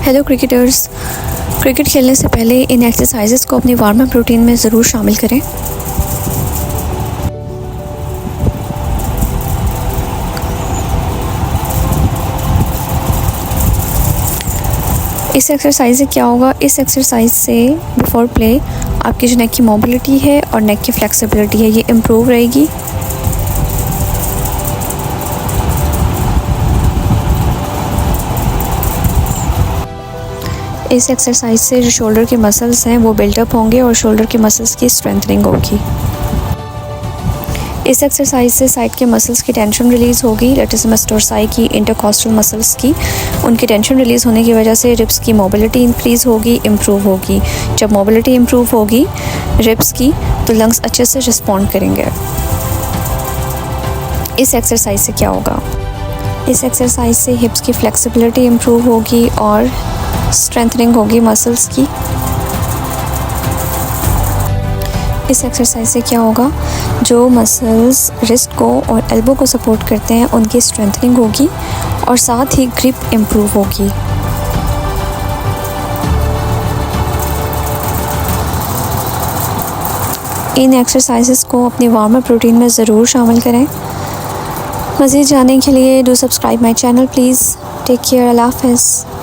Hello cricketers. Cricket खेलने से पहले इन एक्सरसाइजेस को अपनी वार्म अप रूटीन में ज़रूर शामिल करें। इस एक्सरसाइज से क्या होगा, इस एक्सरसाइज से बिफोर प्ले आपकी जो नेक की मोबिलिटी है और नेक की फ्लेक्सिबिलिटी है ये इम्प्रूव रहेगी। इस एक्सरसाइज से जो शोल्डर के मसल्स हैं वो बिल्डअप होंगे और शोल्डर के मसल्स की स्ट्रेंथनिंग होगी। इस एक्सरसाइज से साइड के मसल्स की टेंशन रिलीज़ होगी, लैटिस डोर्साई की, इंटरकॉस्टल मसल्स की। उनकी टेंशन रिलीज़ होने की वजह से रिब्स की मोबिलिटी इंक्रीज़ होगी, इम्प्रूव होगी। जब मोबिलिटी इम्प्रूव होगी रिब्स की तो लंग्स अच्छे से रिस्पॉन्ड करेंगे। इस एक्सरसाइज से क्या होगा, इस एक्सरसाइज से हिप्स की फ्लेक्सिबिलिटी इम्प्रूव होगी और स्ट्रेंथनिंग होगी मसल्स की। इस एक्सरसाइज से क्या होगा, जो मसल्स रिस्ट को और एल्बो को सपोर्ट करते हैं उनकी स्ट्रेंथनिंग होगी और साथ ही ग्रिप इम्प्रूव होगी। इन एक्सरसाइजेस को अपनी वार्म अप रूटीन में ज़रूर शामिल करें। मज़ीद जानने के लिए do subscribe my channel please. Take care. अल्लाह हाफ़िज़।